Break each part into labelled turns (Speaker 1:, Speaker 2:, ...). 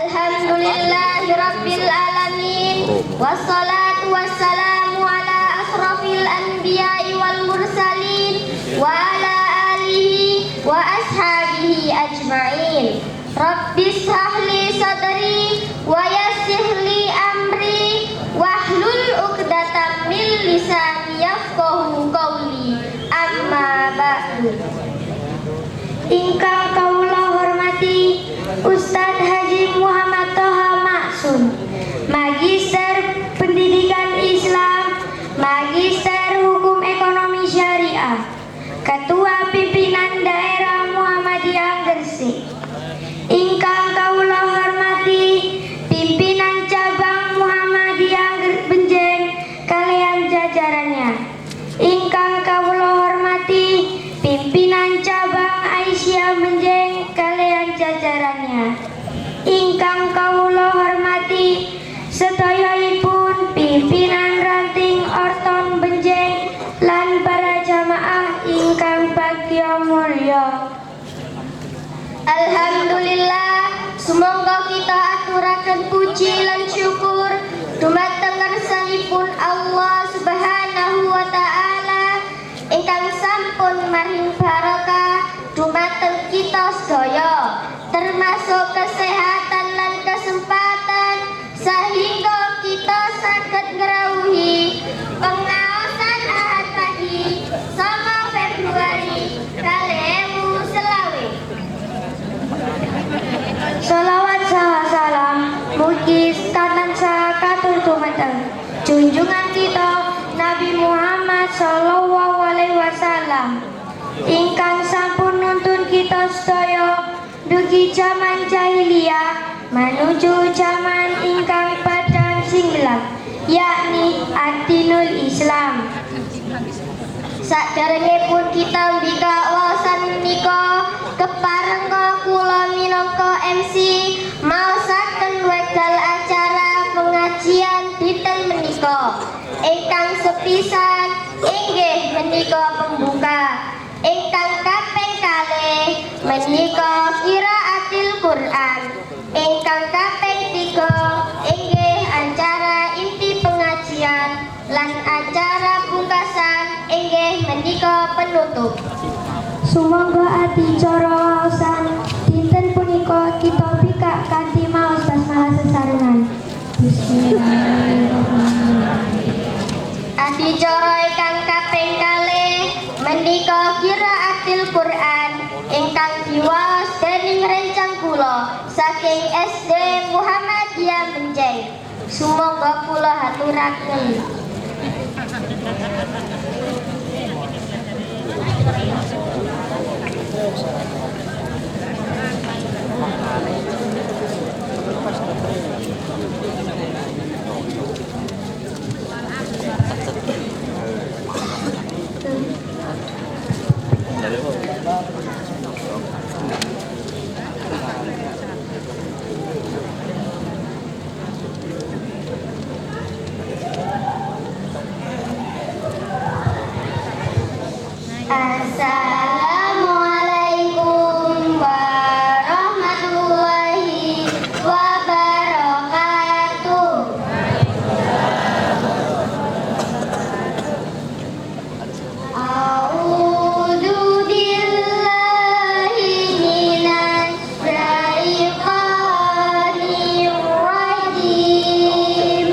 Speaker 1: Alhamdulillahirabbil alamin wassalatu wassalamu ala asrofil anbiya'i wal mursalin wa ala alihi wa ashabihi ajma'in. Rabbis shrahli sadri wa yassirli amri wahlul 'uqdatam min lisani yafqahu qawli. Amma ba'du. Ingkang kawula hormati Ustadz Haji Muhammad Toha Maksun, Magister Pendidikan Islam, Magister Hukum Ekonomi Syariah, Ketua Pimpinan Daerah Muhammadiyah Gresik. Ingkang kawula hormati Pimpinan Cabang Muhammadiyah Benjeng kalian jajarannya. Ingkang kawula hormati Pimpinan Cabang Aisyah Benjeng kalian jajarannya. Ingkang kawula hormati sedaya-ipun pimpinan ranting Orton Benjeng lan para jamaah ingkang bagya mulya. Alhamdulillah, sumangga kita aturaken puji lan syukur dumateng ngarsanipun Allah Subhanahu wa taala ingkang sampun maring barokah dumateng kita sedaya, termasuk kesehatan lan kesempatan sehingga kita saged ngrawuhi pengaosan Ahad pagi 9 Februari 2020. Sholawat saha salam mugi tansah katur dumateng junjungan kita Nabi Muhammad sallallahu alaihi wasallam ingkang sampun nuntun kita sedaya dugi zaman jahiliyah menuju zaman ingkang padang singlah, yakni ad-dinul Islam. Saderengipun kita mbika wawasan menika keparengga kula minangka MC maosaken wekdal acara pengajian dinten menika ingkang sepisan inggih menika pembuka, ingkang kaping kalih menika qiraatil Quran, ingkang kaping 3 inggih acara inti pengajian lan acara pungkasan inggih menika penutup. Sumangga adicara waosan dinten punika kita bikak kanthi maos basmalah sesarengan. Bismillahirrahmanirrahim. Adicara ingkang kaping kalih menika qiraatil Quran ingkang diwaos dening rencang kula saking SD Muhammadiyah Benjeng. Sumangga kula haturaken. Assalamualaikum warahmatullahi wabarakatuh. A'udzu billahi minasy syaithanir rajim.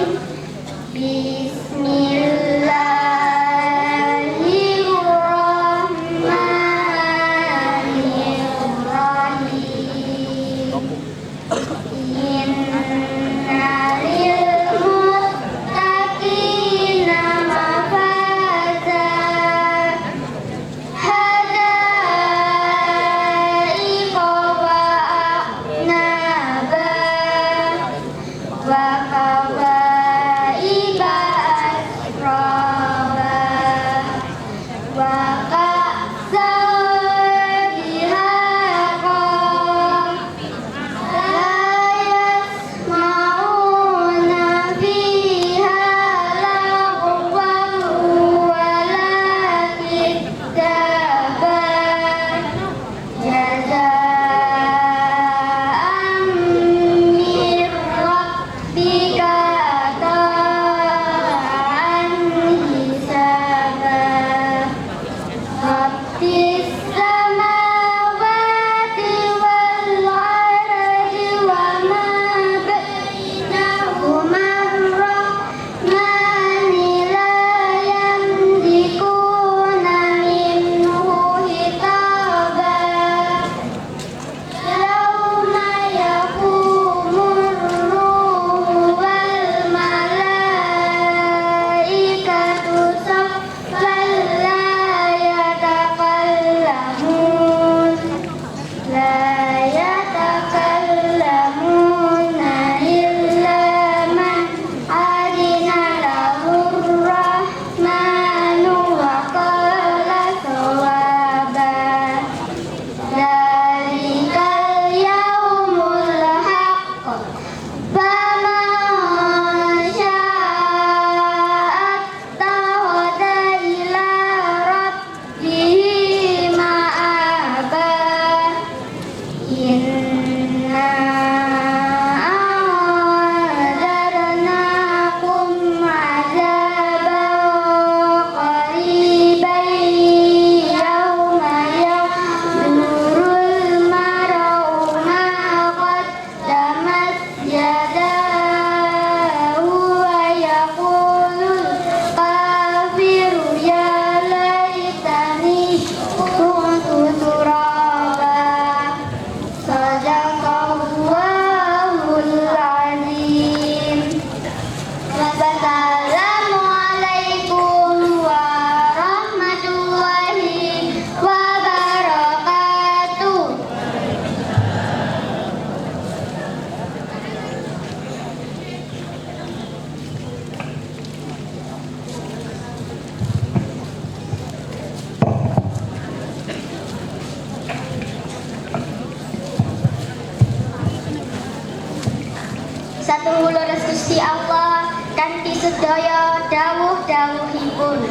Speaker 1: Satunggu leres Gusti Allah kanthi sedaya dawuh-dawuhipun.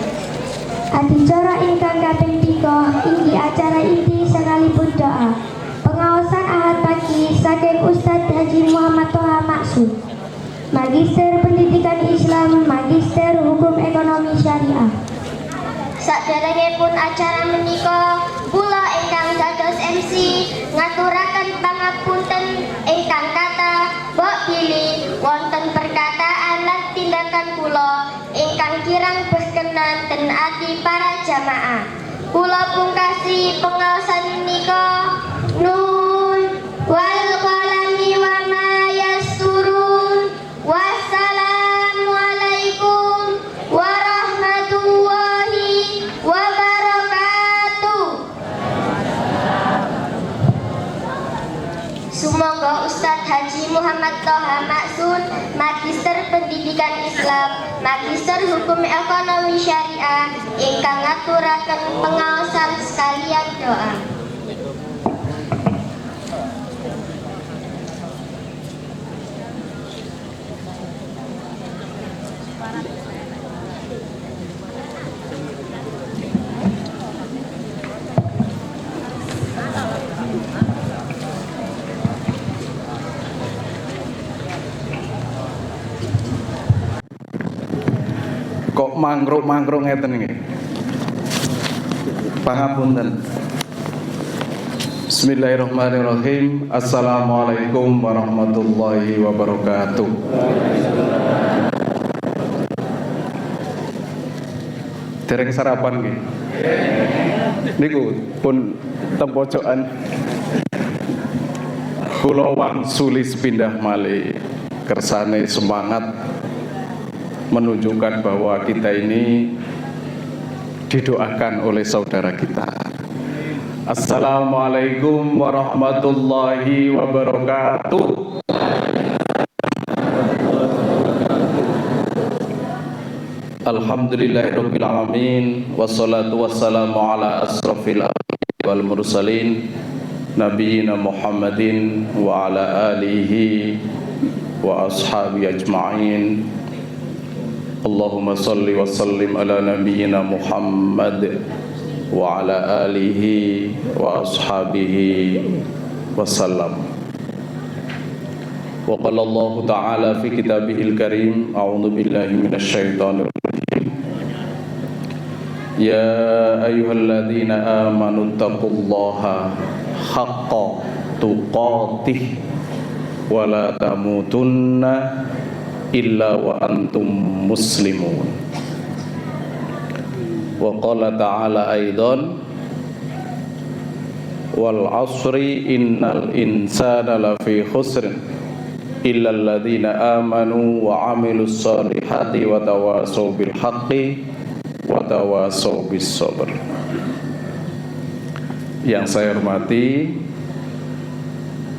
Speaker 2: Adicara ingkang kaping 3 inggih acara inti sekalipun doa. Pengaosan Ahad pagi saking Ustadz Haji Muhammad Toha Maksud, Magister Pendidikan Islam, Magister Hukum Ekonomi Syariah.
Speaker 1: Saderengipun acara menika kula ingkang dados MC ngaturaken pangapunten ingkang kathah mbok pilih wonten perkataan lan tindakan kula ingkang kirang berkenan ten ati para jamaah. Kula pungkasi pengaosan menika. Nun wal qalami wa ma yasturun. Wassalamualaikum warahmatullahi wabarakatuh. Sumangga Ustadz Haji Muhammad Toha Maksud, Magister Pendidikan Islam, Magister Hukum Ekonomi Syariah, ingkang ngaturaken pengaosan sekalian doa.
Speaker 3: Kok mangkruk-mangkruk ngeten iki. Pangapunten. Bismillahirrahmanirrahim. Assalamualaikum warahmatullahi wabarakatuh. Dereng sarapan nggih. Niku pun tempocokan. Kula wangsuli sepindah malih kersane semangat menunjukkan bahwa kita ini didoakan oleh saudara kita. Assalamualaikum warahmatullahi wabarakatuh. Alhamdulillahirabbil alamin wassalatu wassalamu ala asrofil anbiya'i wal mursalin nabiyina Muhammadin wa ala alihi wa ashabi ajma'in. Allahumma salli wa sallim ala nabiyyina Muhammad wa ala alihi wa ashabihi wa sallam. Wa qala Allah ta'ala fi kitabihil karim, a'udzu billahi minasy syaithanir rajim. Ya ayyuhalladzina amanu taqullaha haqqa tuqatih wa la tamutunna illa wa antum muslimun. Wa qala ta'ala aidan wal asri innal insana lafi khusrin illa alladhina amanu wa amilus solihati wa tawasaw bil haqqi wa tawasaw bis sabr. Yang saya hormati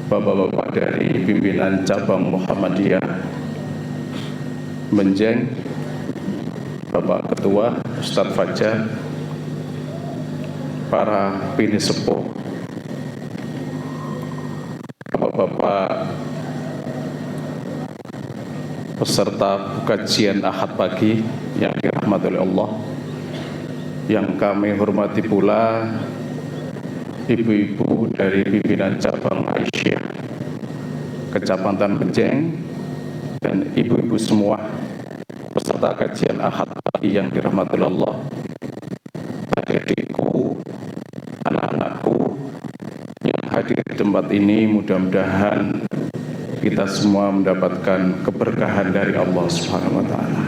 Speaker 3: bapak-bapak dari pimpinan cabang Muhammadiyah Menjeng, Bapak Ketua Ustadz Fajar, para bini sepuh, Bapak-bapak peserta kajian Ahad pagi yang dirahmati oleh Allah, yang kami hormati pula ibu-ibu dari pimpinan cabang Aisyah Kecamatan Menjeng, dan ibu-ibu semua peserta kajian Ahad pagi yang dirahmati Allah, adik-adikku, anak-anakku yang hadir di tempat ini. Mudah-mudahan kita semua mendapatkan keberkahan dari Allah Subhanahu wa Ta'ala.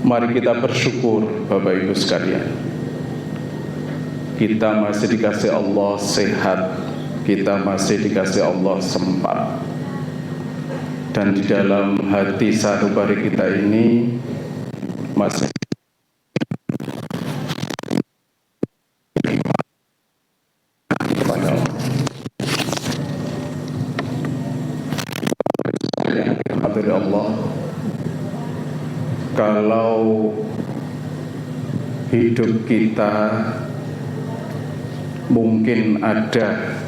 Speaker 3: Mari kita bersyukur Bapak Ibu sekalian, kita masih dikasih Allah sehat, kita masih dikasih Allah sempat, dan di dalam hati sanubari kita ini masih dari Allah. Kalau hidup kita mungkin ada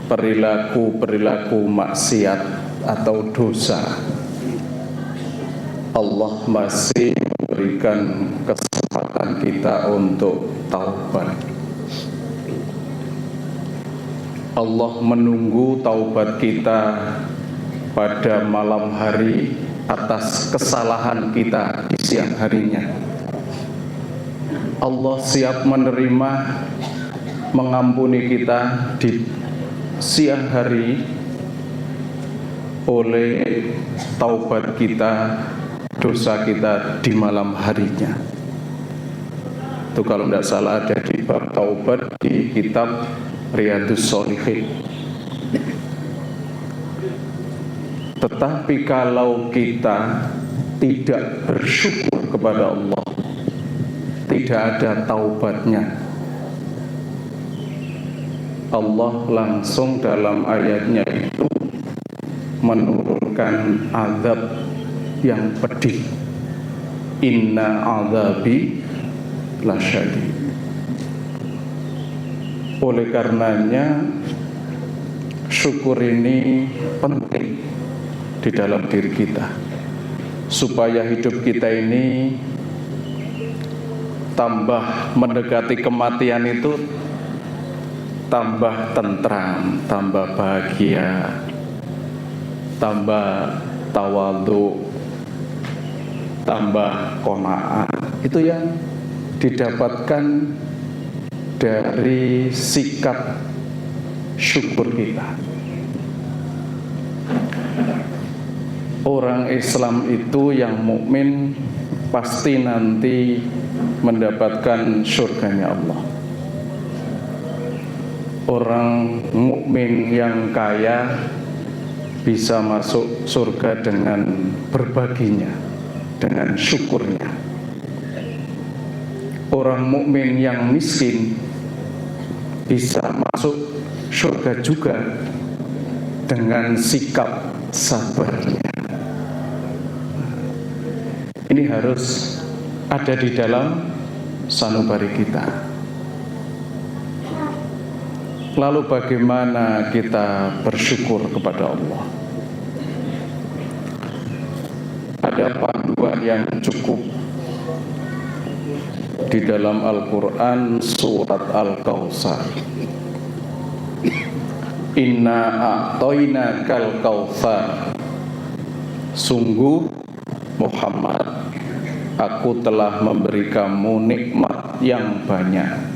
Speaker 3: perilaku-perilaku maksiat atau dosa, Allah masih memberikan kesempatan kita untuk taubat. Allah menunggu taubat kita pada malam hari atas kesalahan kita di siang harinya. Allah siap menerima, mengampuni kita di siang hari oleh taubat kita, dosa kita di malam harinya. Itu kalau tidak salah ada di bab taubat di kitab Riyadhus Shalihin. Tetapi kalau kita tidak bersyukur kepada Allah, tidak ada taubatnya, Allah langsung dalam ayatnya itu menurunkan azab yang pedih. Inna azabi lasyadid. Oleh karenanya syukur ini penting di dalam diri kita, supaya hidup kita ini tambah mendekati kematian itu tambah tentram, tambah bahagia, tambah tawadhu, tambah qanaah. Itu yang didapatkan dari sikap syukur kita. Orang Islam itu yang mukmin pasti nanti mendapatkan surganya Allah. Orang mukmin yang kaya bisa masuk surga dengan berbaginya, dengan syukurnya. Orang mukmin yang miskin bisa masuk surga juga dengan sikap sabarnya. Ini harus ada di dalam sanubari kita. Lalu bagaimana kita bersyukur kepada Allah? Ada panduan yang cukup di dalam Al-Quran surat Al-Kautsar. Inna a'toinakal kautsar. Sungguh Muhammad, aku telah memberi kamu nikmat yang banyak.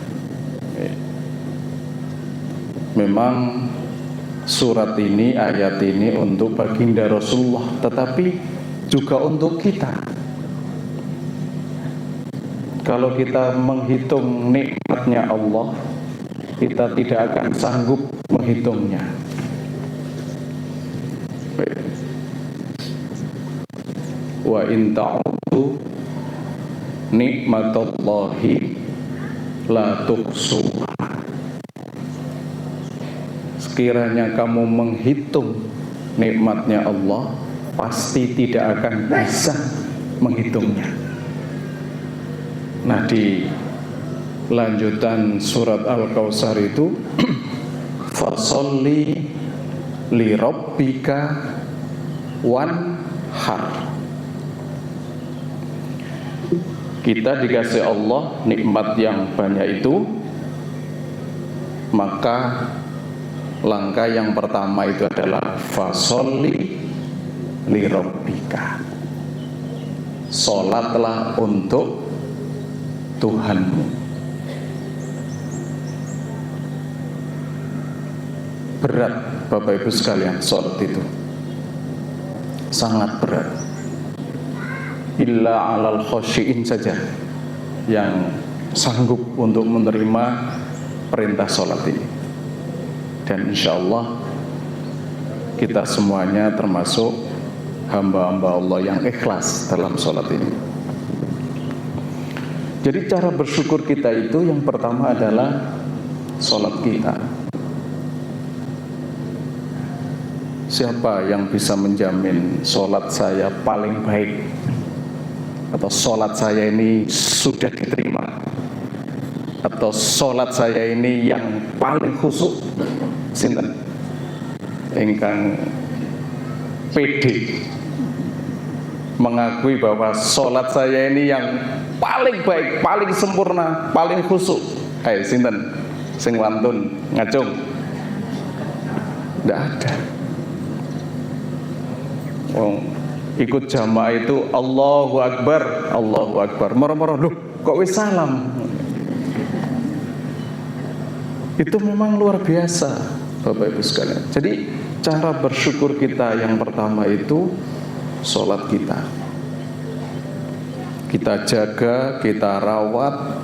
Speaker 3: Memang surat ini, ayat ini untuk baginda Rasulullah, tetapi juga untuk kita. Kalau kita menghitung nikmatnya Allah, kita tidak akan sanggup menghitungnya. Wa in ta'udhu nikmatallahi la tuhsuha. Sekiranya kamu menghitung nikmatnya Allah, pasti tidak akan bisa menghitungnya. Nah, di lanjutan surat Al-Kautsar itu fasholli li rabbika wanhar. Kita dikasih Allah nikmat yang banyak itu, maka langkah yang pertama itu adalah fasholli li rabbika. Salatlah untuk Tuhanmu. Berat Bapak Ibu sekalian salat itu, sangat berat. Illa alal khosyi'in saja yang sanggup untuk menerima perintah salat ini. Dan insya Allah kita semuanya termasuk hamba-hamba Allah yang ikhlas dalam salat ini. Jadi cara bersyukur kita itu yang pertama adalah salat kita. Siapa yang bisa menjamin salat saya paling baik, atau salat saya ini sudah diterima, atau salat saya ini yang paling khusyuk? Sinten? ingkang pede mengakui bahwa sholat saya ini yang paling baik, paling sempurna, paling khusyuk. Hai sinten sing wantun ngacung? Tidak ada. Ikut jamaah itu Allahu Akbar, Allahu Akbar. Moro-moro loh, kok wis salam? Itu memang luar biasa, Bapak Ibu sekalian. Jadi cara bersyukur kita yang pertama itu sholat kita. Kita jaga, kita rawat,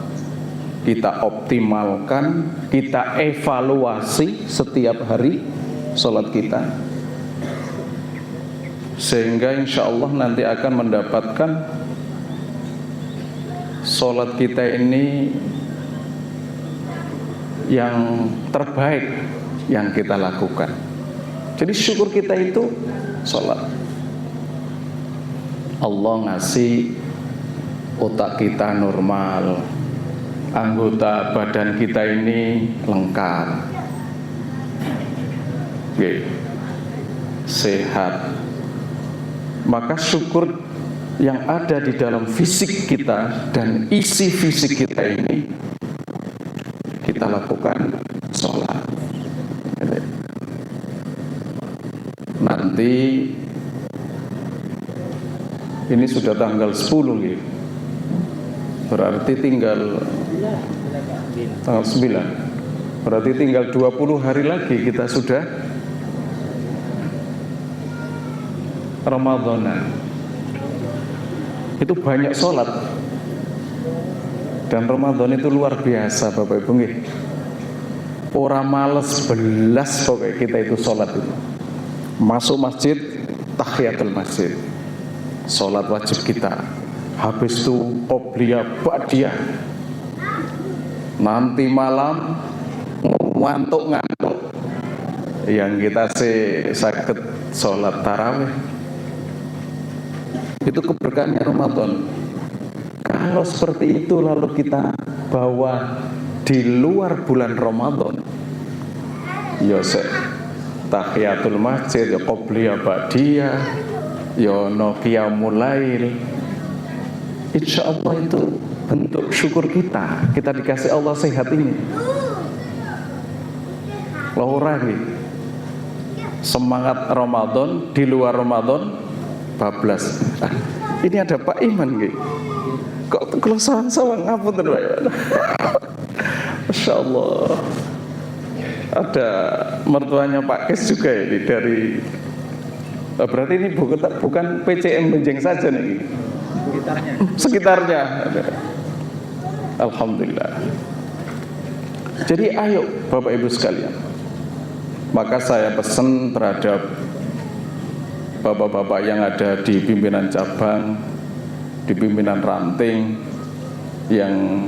Speaker 3: kita optimalkan, kita evaluasi setiap hari sholat kita, sehingga insya Allah nanti akan mendapatkan sholat kita ini yang terbaik yang kita lakukan. Jadi syukur kita itu sholat. Allah ngasih otak kita normal, anggota badan kita ini lengkap, sehat. Maka syukur yang ada di dalam fisik kita dan isi fisik kita ini kita lakukan sholat. Nanti ini sudah tanggal 10 gitu. Berarti tinggal tanggal 9. Berarti tinggal 20 hari lagi kita sudah Ramadanan. Itu banyak sholat. Dan Ramadan itu luar biasa Bapak Ibu nggih. Ora males belas pokoknya kita itu sholat itu. Masuk masjid, tahiyatul masjid, sholat wajib kita. Habis itu qobliyah ba'diyah. Nanti malam ngantuk-ngantuk, yang kita sakit sholat tarawih. Itu keberkahannya Ramadan. Kalau seperti itu lalu kita bawa di luar bulan Ramadan, ya tahiyatul masjid, ya qobliyah ba'diyah, ya qiyamul lail. Insya Allah itu bentuk syukur kita. Kita dikasih Allah sehat ini. Laura nih, semangat Ramadan, di luar Ramadan bablas. Ini ada Pak Iman nih. Kok kalau sawang-sawang ngapunten Pak Iman. Masya Allah. Ada mertuanya Pak Kes juga ini dari. Berarti ini bukan PCM Benjeng saja nih. Sekitarnya. Alhamdulillah. Jadi ayo Bapak Ibu sekalian. Maka saya pesan terhadap bapak-bapak yang ada di pimpinan cabang, di pimpinan ranting, yang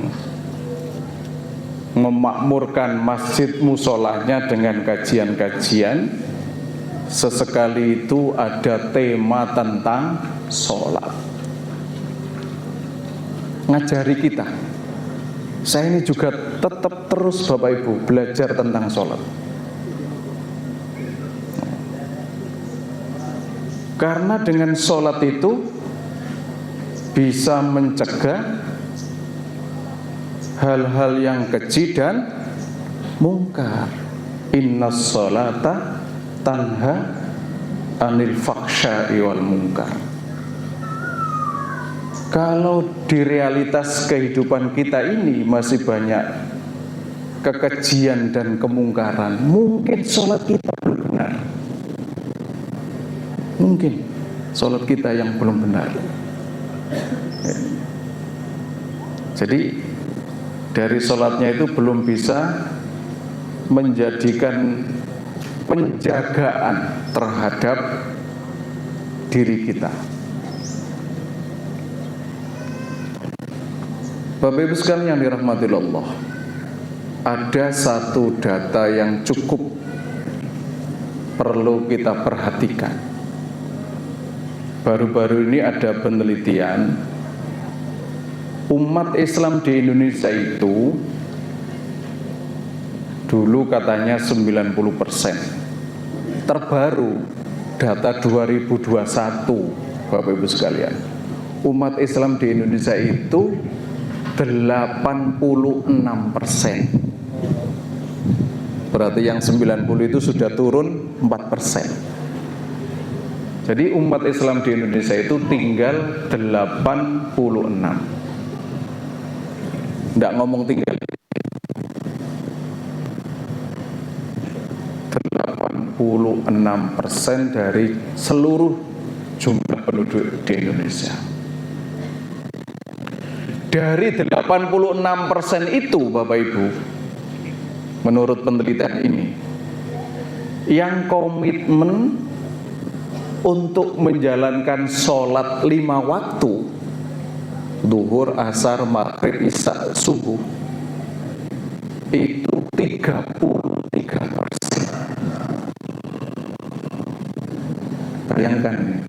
Speaker 3: memakmurkan masjid musolahnya dengan kajian-kajian, sesekali itu ada tema tentang sholat. Ngajari kita. Saya ini juga tetap terus Bapak Ibu belajar tentang sholat. Karena dengan sholat itu bisa mencegah hal-hal yang keji dan mungkar. Innas sholata tanha anil faksha'i wal mungkar. Kalau di realitas kehidupan kita ini masih banyak kekejian dan kemungkaran, mungkin sholat kita belum benar. Mungkin sholat kita yang belum benar. Jadi dari sholatnya itu belum bisa menjadikan penjagaan terhadap diri kita. Bapak Ibu sekalian yang dirahmati Allah, ada satu data yang cukup perlu kita perhatikan. Baru-baru ini ada penelitian, umat Islam di Indonesia itu dulu katanya 90%, terbaru data 2021 Bapak Ibu sekalian, umat Islam di Indonesia itu 86%. Berarti yang 90 itu sudah turun 4%. Jadi umat Islam di Indonesia itu tinggal 86. Tidak ngomong tinggal 86% dari seluruh jumlah penduduk di Indonesia. Dari 86% itu Bapak Ibu, menurut penelitian ini, yang komitmen untuk menjalankan sholat 5 waktu, duhur, asar, maghrib, isya, subuh, itu 33%. Bayangkan ini.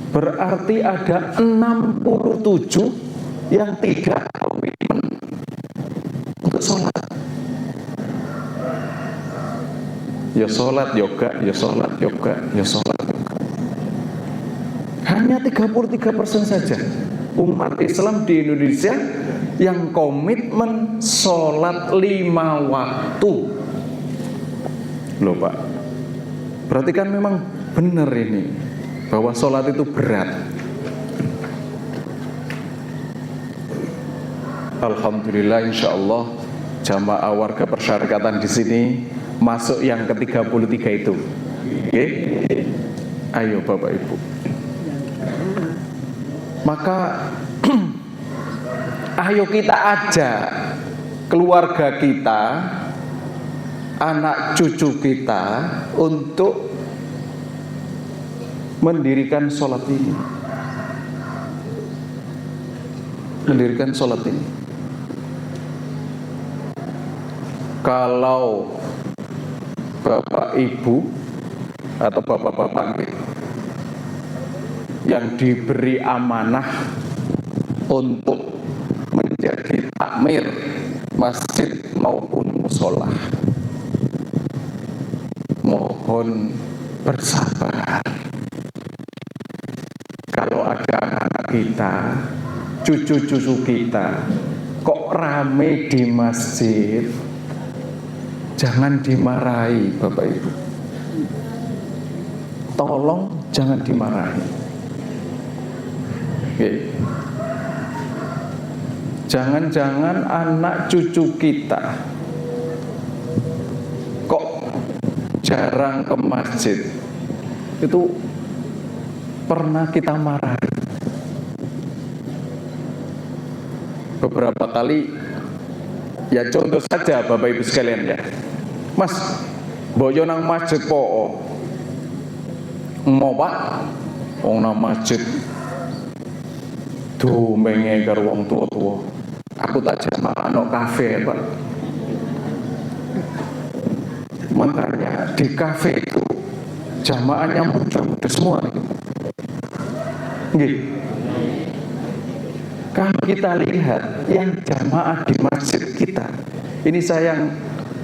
Speaker 3: Berarti ada 67 yang tidak komitmen untuk sholat. Ya sholat yoga, ya sholat yoga, ya sholat yoga. Hanya 33% saja umat Islam di Indonesia yang komitmen sholat 5 waktu. Loh Pak, berarti kan memang benar ini, bahwa sholat itu berat. Alhamdulillah, insya Allah jamaah warga persyarikatan di sini masuk yang ke-33 itu. Oke? Ayo Bapak Ibu. Maka ayo kita ajak keluarga kita, anak cucu kita untuk mendirikan sholat ini. Mendirikan sholat ini. Kalau Bapak Ibu atau Bapak-bapak yang diberi amanah untuk menjadi takmir masjid maupun mushola, mohon bersabar. Kalau ada anak kita, cucu-cucu kita kok rame di masjid, jangan dimarahi Bapak Ibu. Tolong jangan dimarahi. Oke. Jangan-jangan anak cucu kita kok jarang ke masjid, itu pernah kita marahi. Beberapa kali, ya contoh saja Bapak Ibu sekalian ya, Mas, boyo nang masjid po, mau Pak, nang masjid tuh mengegar wong tua-tua. Aku tak jamaah no kafe Pak. Makanya di kafe itu jamaahnya muda-muda semua. Nggih. Kalau kita lihat yang jamaah di masjid kita, ini saya yang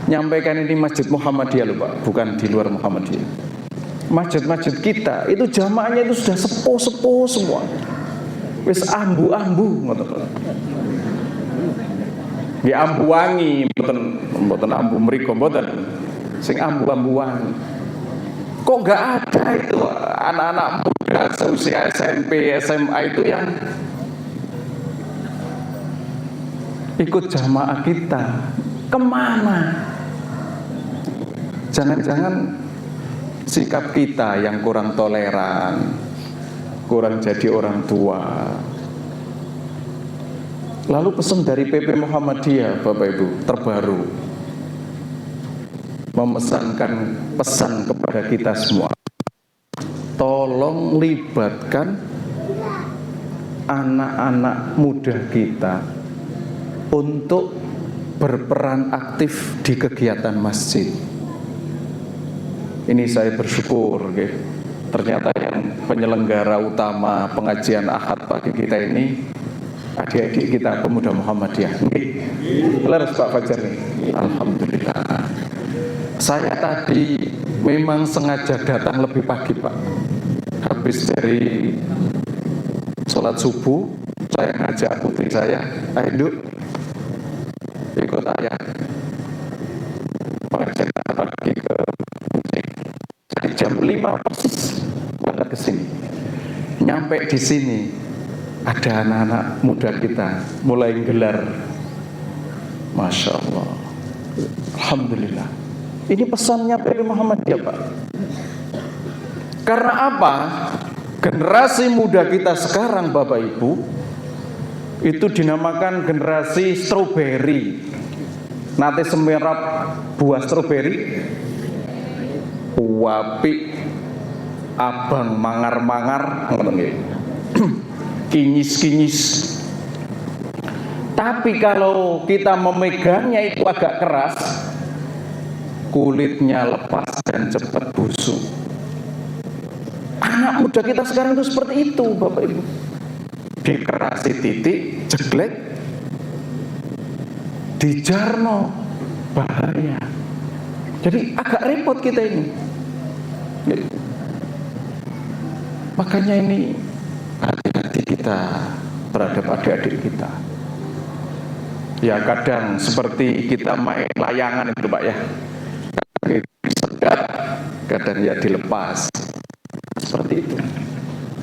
Speaker 3: nyampaikan ini Masjid Muhammadiyah loh Pak, bukan di luar Muhammadiyah. Masjid-masjid kita itu jamaahnya itu sudah sepuh-sepuh semua. Wis ambu-ambu ngoten. Nggih ambu wangi, mboten ambu mriku mboten. Sing ambu-ambu wangi. Kok enggak ada itu anak-anak muda seusia SMP, SMA itu yang ikut jamaah kita? Kemana? Jangan-jangan sikap kita yang kurang toleran, kurang jadi orang tua. Lalu pesan dari PP Muhammadiyah Bapak Ibu terbaru memesankan pesan kepada kita semua, tolong libatkan anak-anak muda kita untuk berperan aktif di kegiatan masjid. Ini saya bersyukur, okay. Ternyata yang penyelenggara utama pengajian Ahad pagi kita ini adik-adik kita pemuda Muhammadiyah. Leres Pak Fajar nih. Alhamdulillah. Saya tadi memang sengaja datang lebih pagi Pak. Habis dari sholat subuh, saya ngajak putri saya, ayo Duk, ikut ayah mengajak pergi ke musik. Jadi jam 5 persis berangkat ke sini. Nyampe di sini ada anak-anak muda kita mulai gelar, Masya Allah, Alhamdulillah. Ini pesannya dari Muhammadiyah Pak. Karena apa? Generasi muda kita sekarang Bapak Ibu itu dinamakan generasi stroberi. Nate semerap buah stroberi, wapi, abang mangar-mangar, kinyis-kinyis. Tapi kalau kita memegangnya itu agak keras, kulitnya lepas dan cepat busuk. Anak muda kita sekarang itu seperti itu Bapak Ibu. Dikerasi titik, jeglek, dijarno, bahaya. Jadi agak repot kita ini. Makanya ini hati-hati kita terhadap adik-adik kita. Ya kadang seperti kita main layangan itu Pak ya, disegat, kadang ya dilepas. Seperti itu.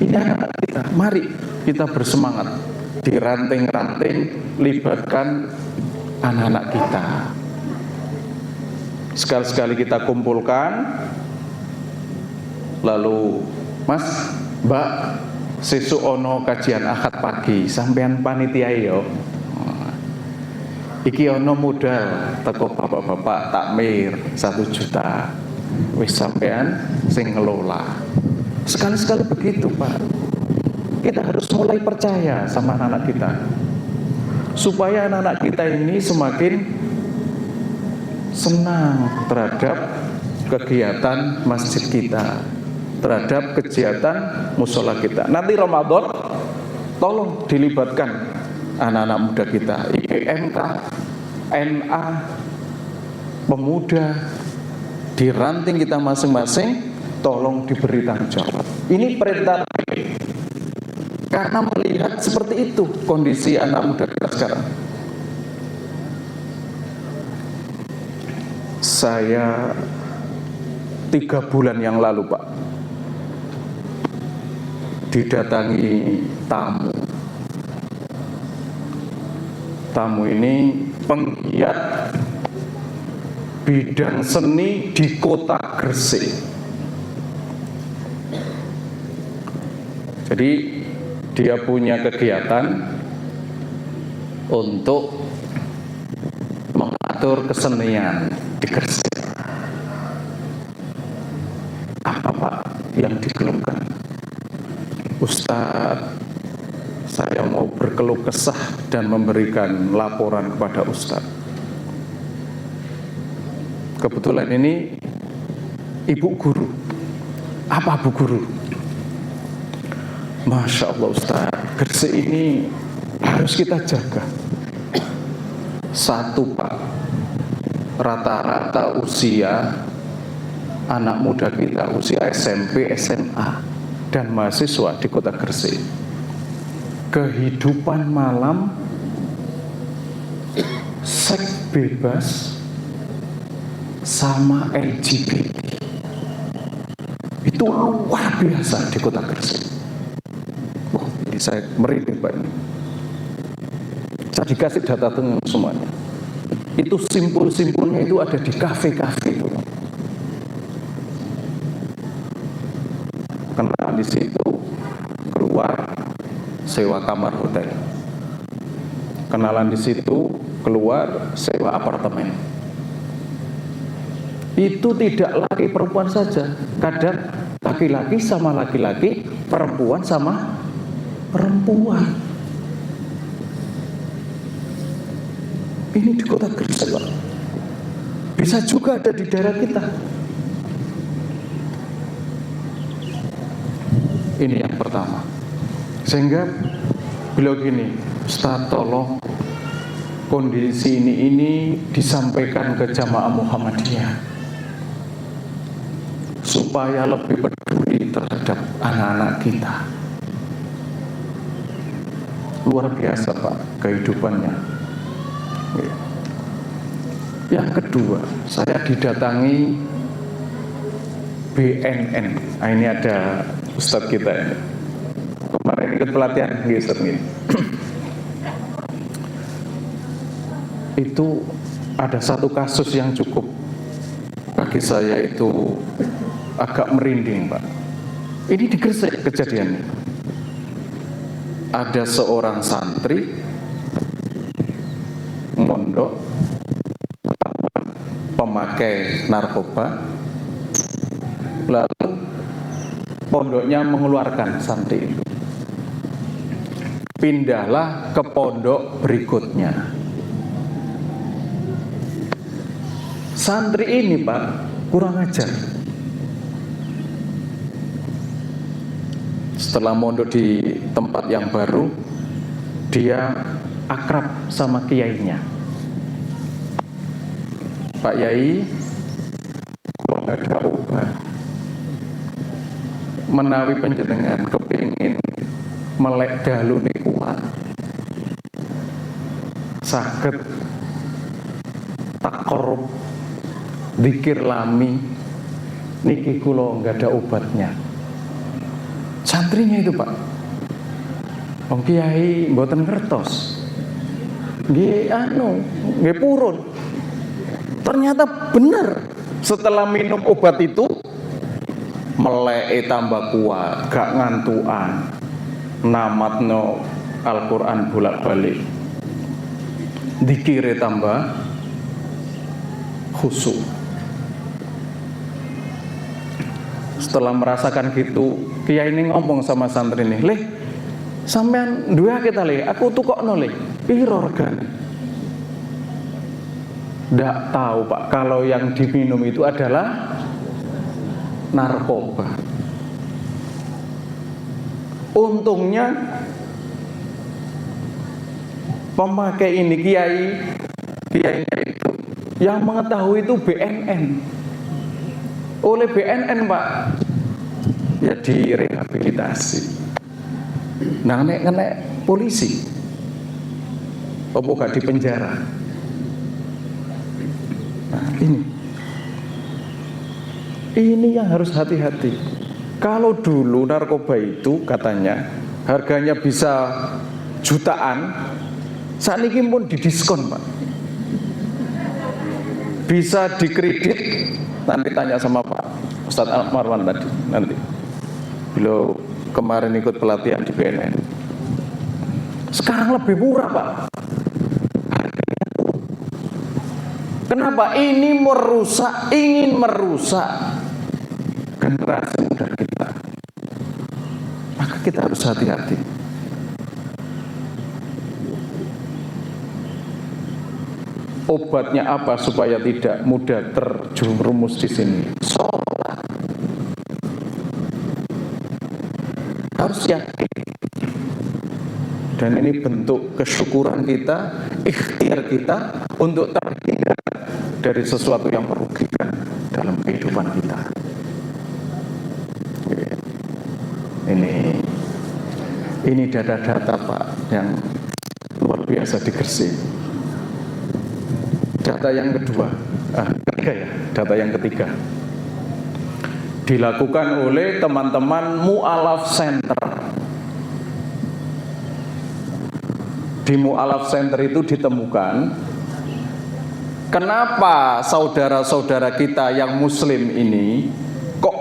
Speaker 3: Ini anak kita, mari kita bersemangat di ranting-ranting, libatkan anak-anak kita. Sekali-sekali kita kumpulkan, lalu Mas, Mbak, sesuk ono kajian akad pagi, sampean panitia yo. Iki ono modal teko bapak-bapak takmir 1 juta. Wis sampean sing ngelola. Sekali-sekali begitu Pak. Kita harus mulai percaya sama anak-anak kita, supaya anak-anak kita ini semakin senang terhadap kegiatan masjid kita, terhadap kegiatan musola kita. Nanti Ramadan tolong dilibatkan anak-anak muda kita, IPMK, NA, pemuda, di ranting kita masing-masing, tolong diberi tanggung jawab. Ini perintah, karena melihat seperti itu kondisi anak muda kita sekarang. Saya 3 bulan yang lalu Pak didatangi tamu. Tamu ini penggiat bidang seni di kota Gresik. Jadi dia punya kegiatan untuk mengatur kesenian di Gresik. Apa Pak yang dikeluhkan? Ustadz, saya mau berkeluh kesah dan memberikan laporan kepada Ustadz. Kebetulan ini ibu guru. Apa Bu Guru? Masya Allah Ustadz, Gresik ini harus kita jaga. 1 Pak, rata-rata usia anak muda kita, usia SMP, SMA, dan mahasiswa di kota Gresik, kehidupan malam, seks bebas, sama LGBT itu luar biasa di kota Gresik. Ini saya merinding Pak ini. Saya dikasih data tentang semuanya. Itu simpul-simpulnya itu ada di kafe-kafe itu. Karena di situ keluar sewa kamar hotel. Kenalan di situ, keluar sewa apartemen. Itu tidak laki perempuan saja, kadang laki-laki sama laki-laki, perempuan sama perempuan. Ini di kota Gresik, Pak. Bisa juga ada di daerah kita. Ini yang pertama. Sehingga beliau gini, Ustaz tolong kondisi ini disampaikan ke jamaah Muhammadiyah. supaya lebih peduli terhadap anak-anak kita. Luar biasa Pak kehidupannya. Yang kedua, saya didatangi BNN. Nah, ini ada Ustadz kita ini. Kemarin ikut pelatihan Ustadz ini. Itu ada satu kasus yang cukup bagi saya itu agak merinding Pak. Ini di Gresik kejadiannya. Ada seorang santri mondok pemakai narkoba, lalu pondoknya mengeluarkan santri itu. Pindahlah ke pondok berikutnya. Santri ini Pak kurang ajar. Setelah mondok di tempat yang baru, dia akrab sama kiainya. Pak Yai, kalau nggak ada obat, menawi panjenengan kepingin melek dalu nih kuat, saged takorup zikir lami niki kula nggak ada obatnya. Santrinya itu Pak, Wong Kiai mboten ngertos, nggih purun. Ternyata benar, setelah minum obat itu melek tambah kuat, gak ngantuan, namatno Al-Quran bolak-balik, dikire tambah khusyuk. Setelah merasakan gitu, kiai ini ngomong sama santri ini, "Leh, sampean dua kita leh, aku tukokno leh, piro regane?" Nggak tahu Pak, kalau yang diminum itu adalah narkoba. Untungnya pemakai ini kiainya itu yang mengetahui itu BNN. Oleh BNN Pak, ya direhabilitasi. Nah, nek polisi, apa gak di penjara? Nah, ini yang harus hati-hati. Kalau dulu narkoba itu katanya harganya bisa jutaan, saat ini pun didiskon Pak. Bisa dikredit. Nanti tanya sama Pak Ustadz Marwan tadi nanti. Beliau kemarin ikut pelatihan di BNN. Sekarang lebih murah Pak. Kenapa? Ini ingin merusak generasi muda kita. Maka kita harus hati-hati. Obatnya apa supaya tidak mudah terjerumus di sini? Sholat. Harus yakin. Dan ini bentuk kesyukuran kita, ikhtiar kita untuk terhindar dari sesuatu yang merugikan dalam kehidupan kita. Ini data-data Pak yang luar biasa di Gresik. Data yang kedua, data yang ketiga dilakukan oleh teman-teman Mu'alaf Center. Di Mu'alaf Center itu ditemukan kenapa saudara-saudara kita yang muslim ini kok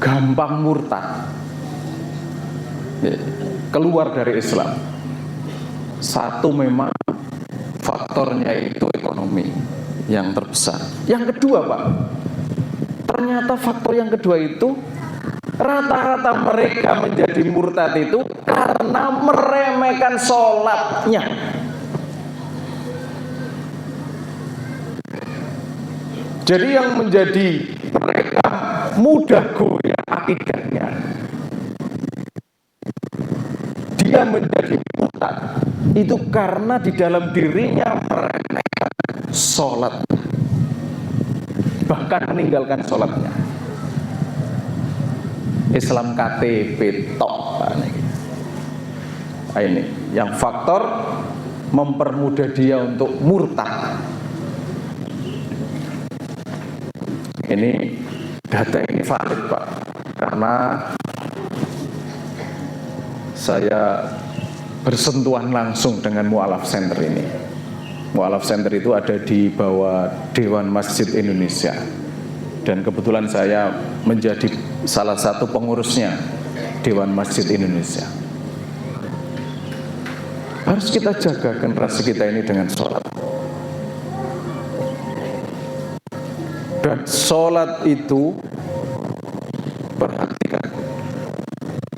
Speaker 3: gampang murtad, keluar dari Islam. Satu, memang faktornya itu ekonomi yang terbesar. Yang kedua Pak, ternyata faktor yang kedua itu rata-rata mereka menjadi murtad itu karena meremehkan sholatnya. Jadi yang menjadi mereka mudah goyah akidahnya, dia menjadi murtad itu karena di dalam dirinya meremehkan sholat. Bahkan bahkan meninggalkan sholatnya. Islam KTP tok. Nah, ini yang faktor mempermudah dia untuk murtad. Ini data ini valid Pak, karena saya bersentuhan langsung dengan Mu'alaf Center ini. Mu'alaf Center itu ada di bawah Dewan Masjid Indonesia, dan kebetulan saya menjadi salah satu pengurusnya Dewan Masjid Indonesia. Harus kita jaga generasi kita ini dengan sholat. Dan sholat itu, perhatikan,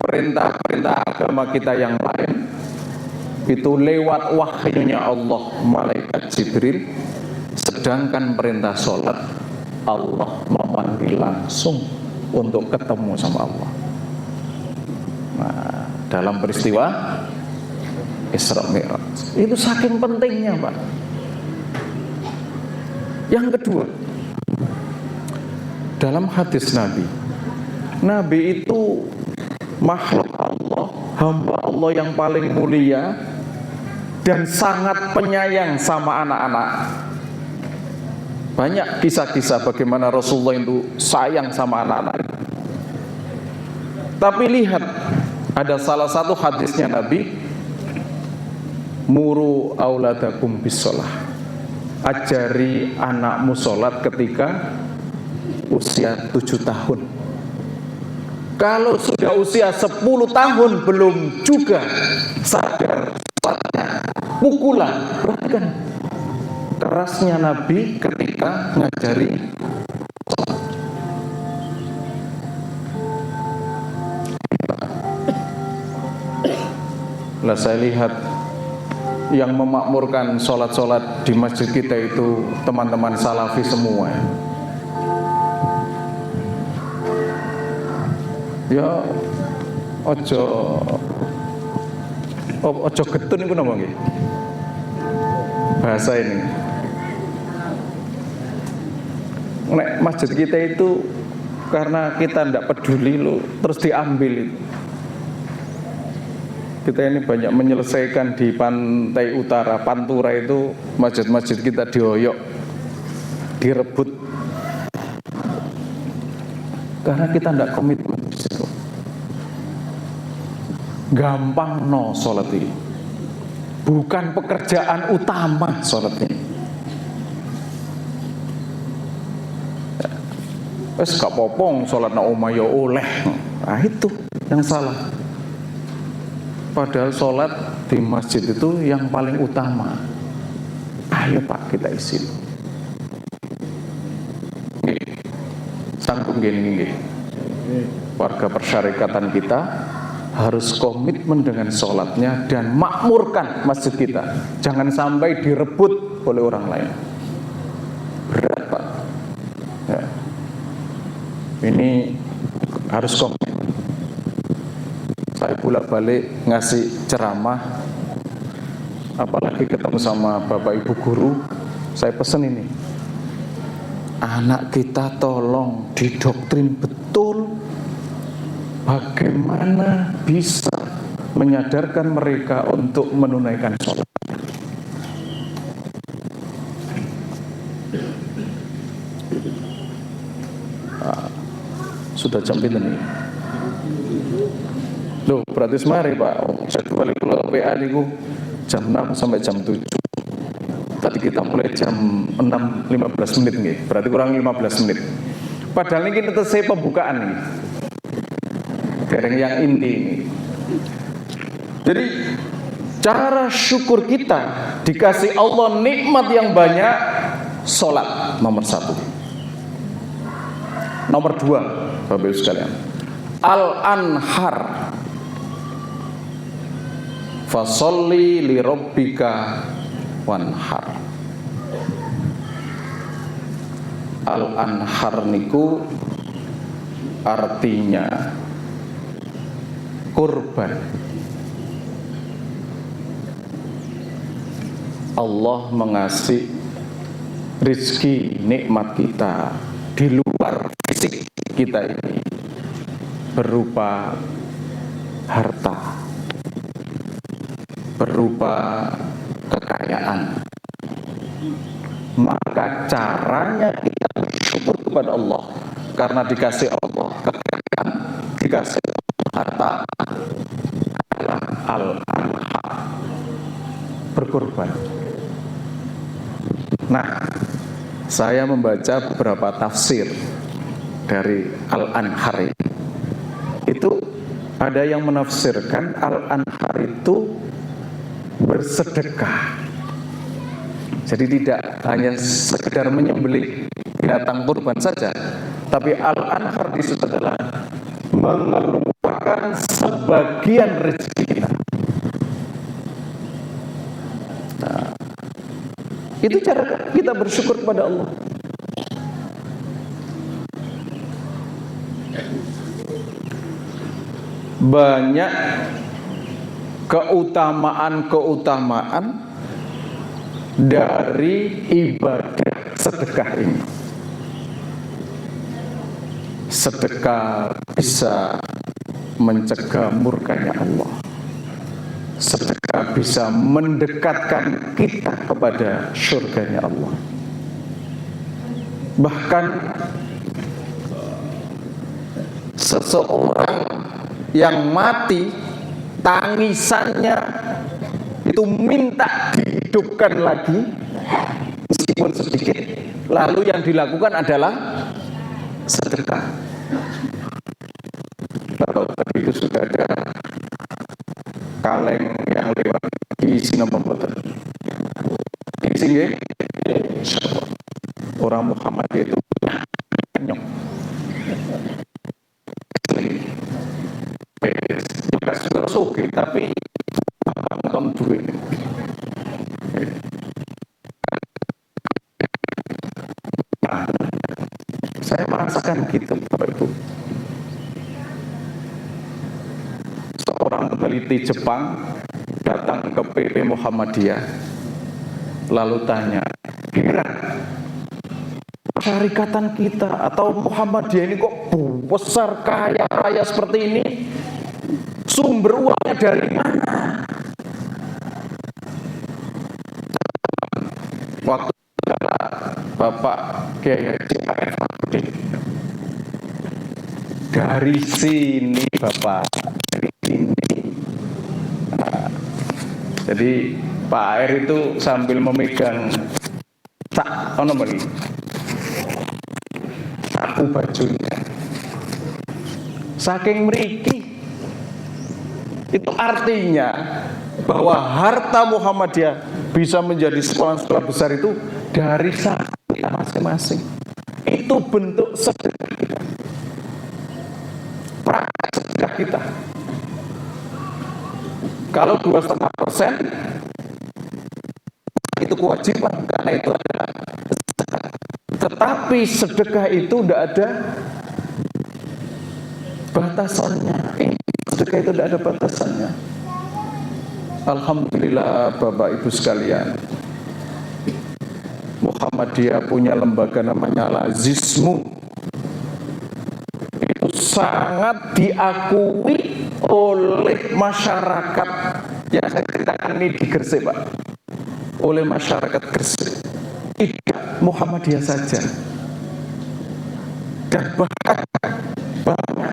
Speaker 3: perintah-perintah agama kita yang lain itu lewat wahyunya Allah, malaikat Jibril. Sedangkan perintah sholat, Allah memanggil langsung untuk ketemu sama Allah. Nah, dalam peristiwa Isra Mi'raj itu saking pentingnya Pak. Yang kedua, dalam hadis Nabi itu makhluk Allah, hamba Allah yang paling mulia dan sangat penyayang sama anak-anak. Banyak kisah-kisah bagaimana Rasulullah itu sayang sama anak-anak. Tapi lihat, ada salah satu hadisnya Nabi, muru auladakum bisolah, ajari anakmu sholat ketika usia 7 tahun. Kalau sudah usia 10 tahun belum juga sadar sholatnya, pukulan. Perhatikan kerasnya Nabi ketika ngajari sholat. Lah saya lihat yang memakmurkan sholat-sholat di masjid kita itu teman-teman salafi semua. Ya ojo getun iku napa nggih? Bahasa ini. Nek masjid kita itu karena kita ndak peduli lu terus diambil itu. Kita ini banyak menyelesaikan di pantai utara, Pantura itu masjid-masjid kita dioyok, direbut, karena kita tidak komitmen di situ. Gampang no sholat ini, bukan pekerjaan utama sholat ini. Wes gak popong sholat na omah ya oleh, nah itu yang salah. Padahal sholat di masjid itu yang paling utama. Ayo Pak, kita isi. Sanggup gini. Warga persyarikatan kita harus komitmen dengan sholatnya dan makmurkan masjid kita. Jangan sampai direbut oleh orang lain. Berat Pak. Ya. Ini harus komitmen. Saya bolak-balik ngasih ceramah, apalagi ketemu sama bapak ibu guru, saya pesen ini, anak kita tolong didoktrin betul bagaimana bisa menyadarkan mereka untuk menunaikan sholat. Sudah jam berapa nih? Loh, berarti semari Pak. Jadwal itu PA niku jam 6 sampai jam 7. Tadi kita mulai jam 6.15 menit nih. Berarti kurang 15 menit. Padahal ini kita selesai pembukaan nih. Dereng yang inti ini. Jadi cara syukur kita dikasih Allah nikmat yang banyak, sholat nomor 1. Nomor 2, Bapak Ibu sekalian, Al-Anhar. Fasolli li rabbika wanhar. Al-Anhar niku artinya kurban. Allah mengasih rizki nikmat kita di luar fisik kita ini berupa harta, berupa kekayaan, maka caranya kita bersyukur kepada Allah karena dikasih Allah kekayaan, dikasih harta adalah al-anha, berkorban. Nah, saya membaca beberapa tafsir dari al-anhar ini. Itu ada yang menafsirkan al-anhar itu bersedekah. Jadi tidak hanya sekedar menyembelih binatang kurban saja, tapi al-anhar di situ adalah mengeluarkan sebagian rezeki kita. Nah, itu cara kita bersyukur kepada Allah. Banyak keutamaan-keutamaan dari ibadah sedekah ini. Sedekah bisa mencegah murkanya Allah. Sedekah bisa mendekatkan kita kepada surganya Allah. Bahkan seseorang yang mati, tangisannya itu minta dihidupkan lagi meskipun sedikit, lalu yang dilakukan adalah sedekah. Kalau tadi itu sudah ada kaleng yang lewat diisi nama mboten. Diisi nggih. Orang Muhammad itu nyok. Bukan suka tapi ngomong duit. Saya merasakan gitu, Bapak Ibu. Seorang peneliti Jepang datang ke PP Muhammadiyah, lalu tanya, kira syarikatan kita atau Muhammadiyah ini kok besar kaya raya seperti ini? Sumber uangnya dari mana? Waktu Bapak Kiai Haji A.F. Mahmudin, dari sini Bapak, dari sini. Nah, jadi Pak Air itu sambil memegang saku bajunya, saking meriki. Itu artinya bahwa harta Muhammadiyah bisa menjadi sekolah-sekolah besar itu dari saku kita masing-masing. Itu bentuk sedekah kita, praktek sedekah kita. Kalau 2,5% itu kewajiban karena itu adalah sedekah. Tetapi sedekah itu tidak ada batasannya. Sedekah itu tidak ada batasannya. Alhamdulillah Bapak Ibu sekalian, Muhammadiyah punya lembaga namanya Lazismu. Itu sangat diakui oleh masyarakat yang saya ceritakan ini di Gresik, Pak. Oleh masyarakat Gresik. Tidak Muhammadiyah saja. Dan bahkan banyak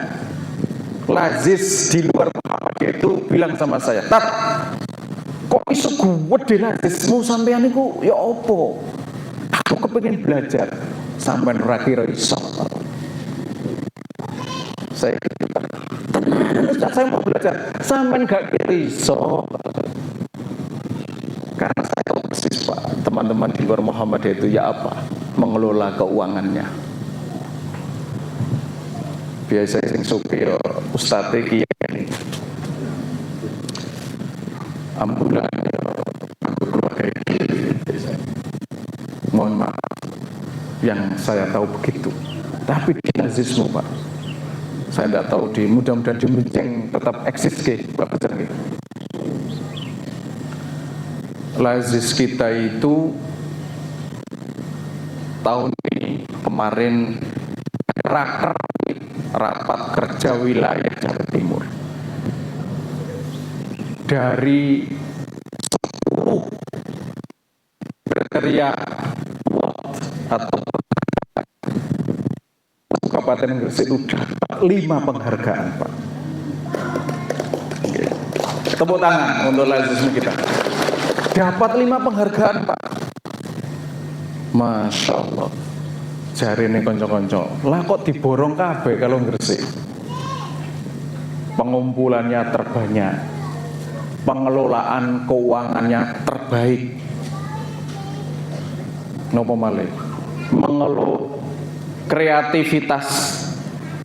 Speaker 3: lazis di luar Muhammadiyah itu bilang sama saya, "Tat, kok iso gede lazismu sampean niku ya opo? Aku kepengin belajar." Sampean ora kira iso. Saya kira, "Tenang, saya mau belajar." Sampean gak kira iso. Karena saya tahu persis, Pak, teman-teman di luar Muhammadiyah itu ya apa? Mengelola keuangannya. Biasanya sing supir Ustadz Kiai ambulan keluarga ini. Mohon maaf yang saya tahu begitu. Tapi di Lazismu, Pak, saya tidak tahu di mudah-mudahan di Menceng tetap eksis ke Pak Bejar. Lazis kita itu tahun ini kemarin rapat kerja wilayah Jawa Timur. Dari 10 kriteria atau Kabupaten Gresik itu dapat 5 penghargaan, Pak. Tepuk tangan untuk lazisme kita. Dapat 5 penghargaan, Pak. Masya Allah. Jari ini konco-konco, lah kok diborong kabeh kalau Gresik. Pengumpulannya terbanyak, pengelolaan keuangannya terbaik. Nopo malih, mengelola kreativitas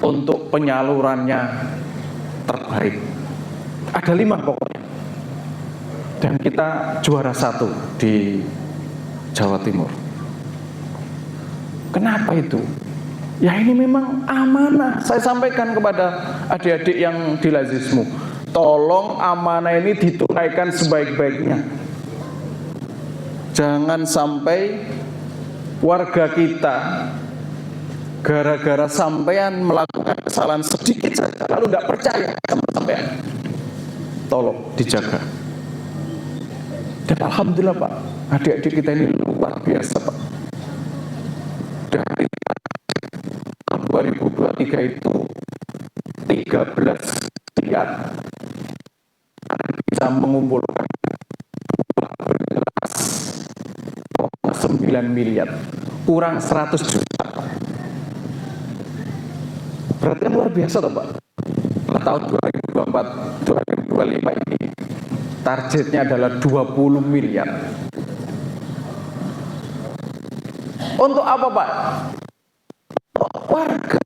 Speaker 3: untuk penyalurannya terbaik. Ada 5 pokoknya. Dan kita juara 1 di Jawa Timur. Kenapa itu? Ya ini memang amanah. Saya sampaikan kepada adik-adik yang di lazismu, tolong amanah ini ditunaikan sebaik-baiknya. Jangan sampai warga kita gara-gara sampean melakukan kesalahan sedikit saja lalu tidak percaya sama sampean. Tolong dijaga. Dan alhamdulillah Pak, adik-adik kita ini luar biasa Pak. Dari tahun 2023 itu 13 miliar bisa mengumpulkan 12,9 miliar kurang 100 juta. Berarti luar biasa toh Pak. Tahun 2024-2025 ini targetnya adalah 20 miliar. Untuk apa Pak? Warga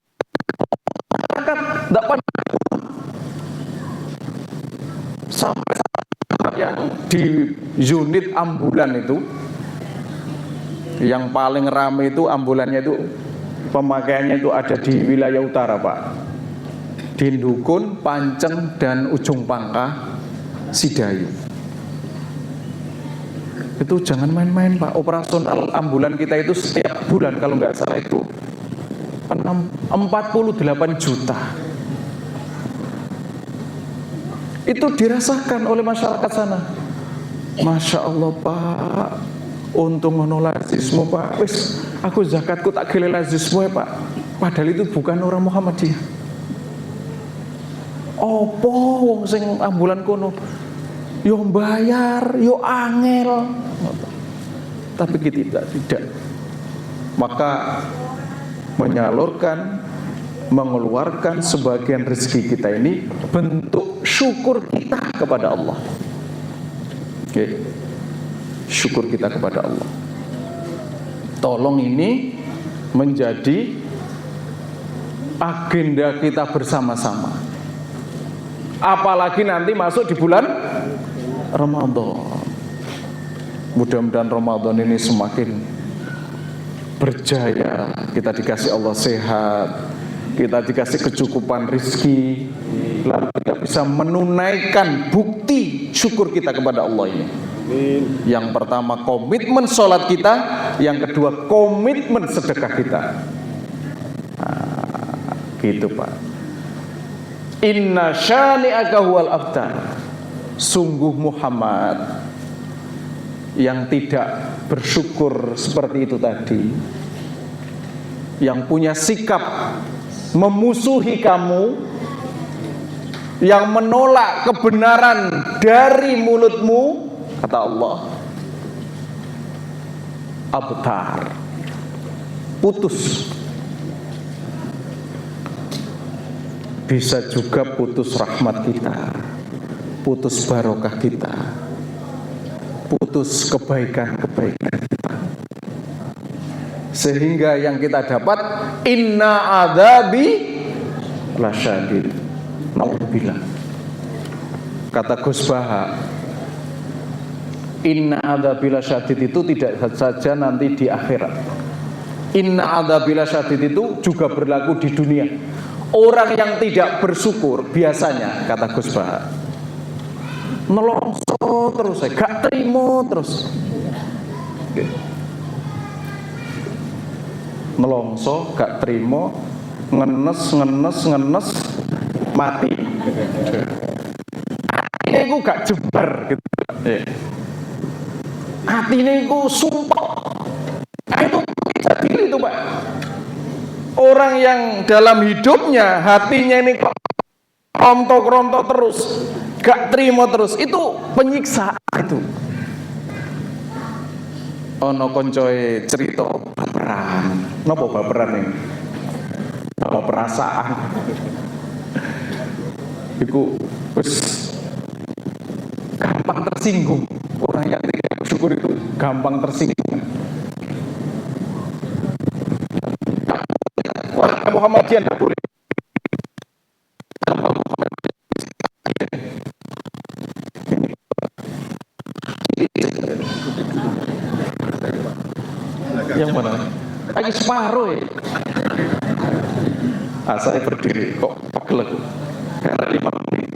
Speaker 3: masyarakat tidak pandang sampai yang di unit ambulan itu, yang paling ramai itu ambulannya itu pemakaiannya itu ada di wilayah utara Pak, di Ndukun, Panceng, dan Ujung Pangkah, Sidayu. Itu jangan main-main Pak. Operasional ambulan kita itu setiap bulan kalau nggak salah itu 48 juta. Itu dirasakan oleh masyarakat sana. Masya Allah Pak, untung ngono lazismu Pak. Wis aku zakatku tak gile lazismu ya Pak. Padahal itu bukan orang Muhammadiyah. Opo wong sing ambulan kono yo bayar, yo angel. Tapi kita tidak. Maka menyalurkan, mengeluarkan sebagian rezeki kita ini bentuk syukur kita kepada Allah. Oke. Syukur kita kepada Allah. Tolong ini menjadi agenda kita bersama-sama. Apalagi nanti masuk di bulan Ramadan. Mudah-mudahan Ramadan ini semakin berjaya. Kita dikasih Allah sehat, kita dikasih kecukupan rizki, lalu kita bisa menunaikan bukti syukur kita kepada Allah ini. Yang pertama komitmen sholat kita, yang kedua komitmen sedekah kita. Gitu Pak. Inna syani'aka huwal abtar. Sungguh Muhammad yang tidak bersyukur seperti itu tadi, yang punya sikap memusuhi kamu, yang menolak kebenaran dari mulutmu, kata Allah, abtar, putus. Bisa juga putus rahmat kita, putus barokah kita, putus kebaikan-kebaikan kita. Sehingga yang kita dapat, inna adzabi lasyadid. Nauzubillah. Kata Gus Baha, inna adzabi lasyadid itu tidak saja nanti di akhirat. Inna adzabi lasyadid itu juga berlaku di dunia. Orang yang tidak bersyukur biasanya, kata Gus Baha, nelongso terus, gak terima terus. Nelongso, gak terima, ngenes mati. Ini aku gak jebar gitu. Hati ini aku sumpah. Itu jadi itu Pak. Orang yang dalam hidupnya hatinya ini rontok-rontok terus, gak terima terus, itu penyiksaan itu. Ono koncoe cerita baperan. Napa baperan ini? Apa perasaan? Iku wis gampang tersinggung. Orang yang tidak bersyukur itu gampang tersinggung. Warga Muhammadiyah tidak boleh. Yang mana? Lagi separuh ya. Saya berdiri kok pegel karena 5 menit.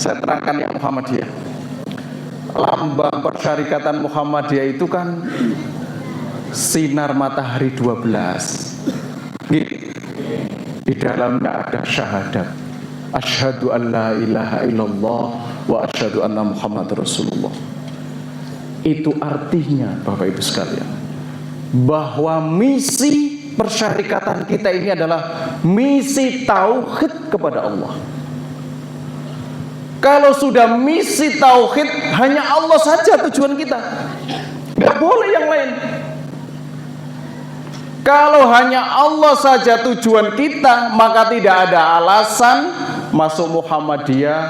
Speaker 3: Saya terangkan yang Muhammadiyah. Lambang Persyarikatan Muhammadiyah itu kan sinar matahari 12. Di dalamnya ada syahadat. Asyhadu an la ilaha illallah wa asyhadu anna Muhammad Rasulullah. Itu artinya Bapak Ibu sekalian, bahwa misi persyarikatan kita ini adalah misi tauhid kepada Allah. Kalau sudah misi tauhid, hanya Allah saja tujuan kita, nggak boleh yang lain. Kalau hanya Allah saja tujuan kita, maka tidak ada alasan masuk Muhammadiyah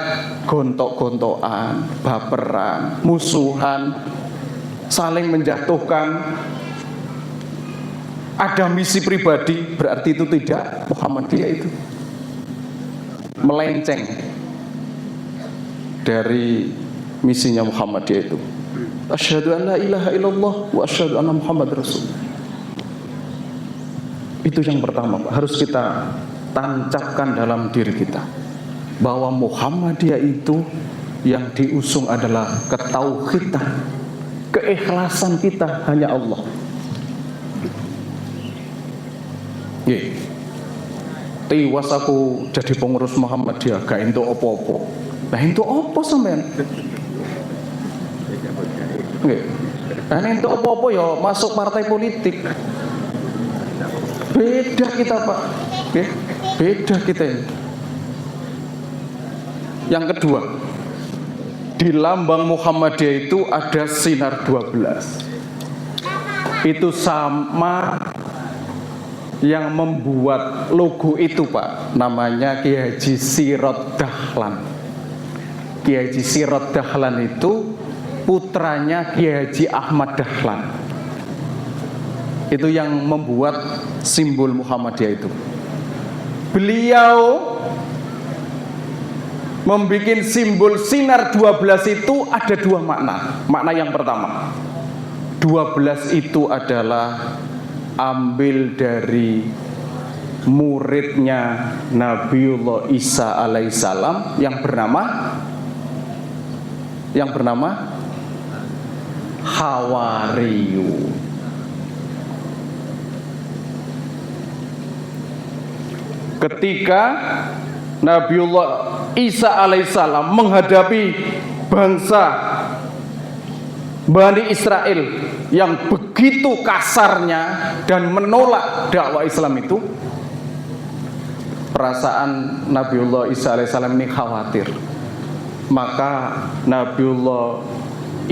Speaker 3: gontok-gontokan, baperan, musuhan, saling menjatuhkan. Ada misi pribadi, berarti itu tidak Muhammadiyah, itu melenceng dari misinya Muhammadiyah itu. Asyhadu an la ilaha illallah wa asyhadu anna Muhammad Rasulullah. Itu yang pertama Pak, harus kita tancapkan dalam diri kita, bahwa Muhammadiyah itu yang diusung adalah ketauhidan, keikhlasan kita hanya Allah. Tiwas aku jadi pengurus Muhammadiyah gak entuk apa-apa. Lah entuk apa sampean? Nggih. Lah entuk apa-apa ya masuk partai politik. Beda kita Pak. Nggih. Beda kita ini. Yang kedua, di lambang Muhammadiyah itu ada sinar 12. Itu sama yang membuat logo itu Pak, namanya Kiai Haji Sirot Dahlan. Kiai Haji Sirot Dahlan itu putranya Kiai Haji Ahmad Dahlan. Itu yang membuat simbol Muhammadiyah itu. Beliau membuat simbol sinar 12 itu ada 2 makna. Makna yang pertama, 12 itu adalah ambil dari muridnya Nabiullah Isa alaihissalam yang bernama Hawariyu. Ketika Nabiullah Isa alaihissalam menghadapi bangsa Bani Israel yang begitu kasarnya dan menolak dakwah Islam itu, perasaan Nabiullah Isa alaihissalam ini khawatir. Maka Nabiullah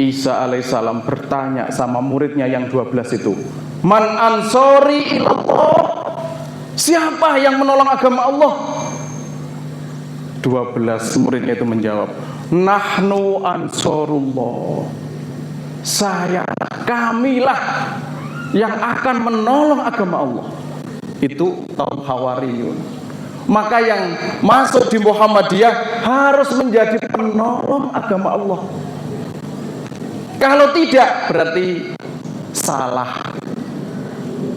Speaker 3: Isa alaihissalam bertanya sama muridnya yang 12 itu, Man ansori ilallah, siapa yang menolong agama Allah? 12 muridnya itu menjawab, Nahnu ansorullah, kamilah yang akan menolong agama Allah. Itu kaum Hawariyun. Maka yang masuk di Muhammadiyah harus menjadi penolong agama Allah. Kalau tidak, berarti salah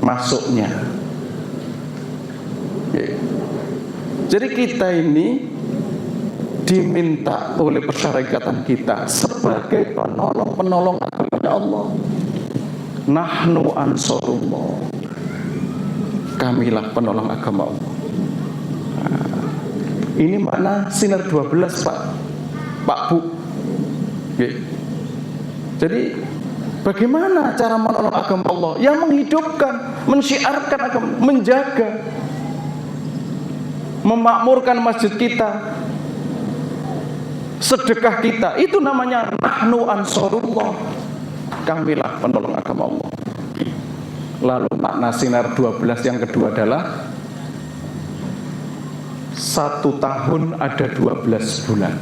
Speaker 3: masuknya. Jadi kita ini diminta oleh persyarikatan kita sebagai penolong agama Allah. Nahnu ansorullah, kamilah penolong agama Allah. Ini makna sinar 12 Pak Bu. Jadi bagaimana cara menolong agama Allah? Yang menghidupkan, mensyiarkan agama, menjaga, memakmurkan masjid kita, sedekah kita, itu namanya nahnu ansarullah. Kamilah penolong agama Allah. Lalu makna sinar 12 yang kedua adalah 1 tahun ada 12 bulan.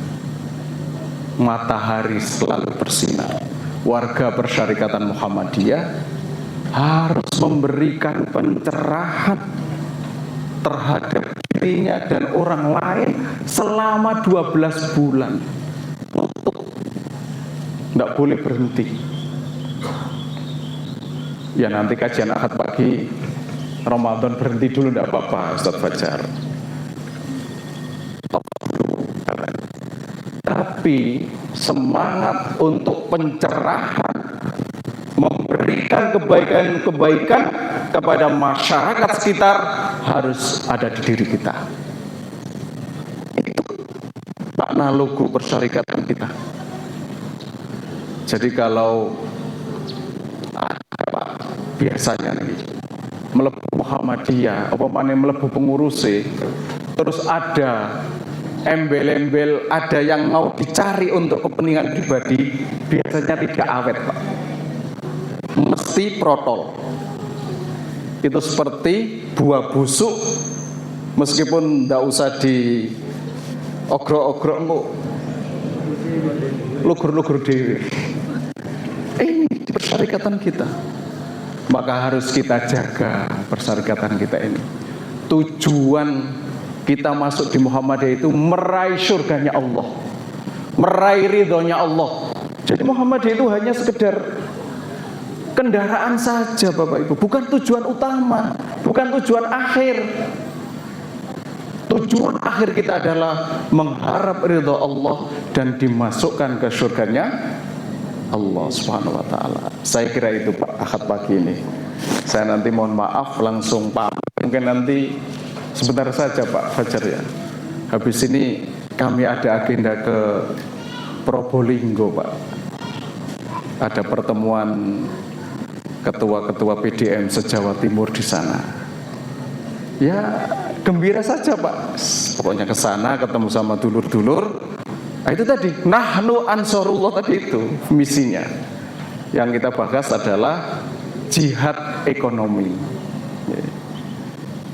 Speaker 3: Matahari selalu bersinar. Warga Persyarikatan Muhammadiyah harus memberikan pencerahan terhadap dirinya dan orang lain selama 12 bulan. Tidak boleh berhenti. Ya nanti kajian Ahad pagi Ramadan berhenti dulu tidak apa-apa Ustaz Fajar. Tapi semangat untuk pencerahan, memberikan kebaikan-kebaikan kepada masyarakat sekitar harus ada di diri kita. Itu makna logo persyarikatan kita. Jadi kalau biasanya nih melebu Muhammadiyah apa mana melebu pengurus terus ada embel-embel, ada yang mau dicari untuk kepentingan pribadi, biasanya tidak awet Pak, mesti protol. Itu seperti buah busuk, meskipun tidak usah di ogrok-ogrok lugur-lugur diri. Ini di persyarikatan kita. Maka harus kita jaga persyarikatan kita ini. Tujuan kita masuk di Muhammadiyah itu meraih surganya Allah, meraih ridhonya Allah. Jadi Muhammadiyah itu hanya sekedar kendaraan saja Bapak Ibu, bukan tujuan utama, bukan tujuan akhir. Tujuan akhir kita adalah mengharap ridho Allah dan dimasukkan ke surganya Allah Subhanahu wa ta'ala. Saya kira itu Pak Ahad pagi ini. Saya nanti mohon maaf langsung Pak. Mungkin nanti sebentar saja Pak Fajar ya. Habis ini kami ada agenda ke Probolinggo Pak. Ada pertemuan ketua-ketua PDM se-Jawa Timur di sana. Ya gembira saja Pak. Pokoknya ke sana ketemu sama dulur-dulur. Nah, itu tadi nahnu ansarullah tadi itu misinya. Yang kita bahas adalah jihad ekonomi.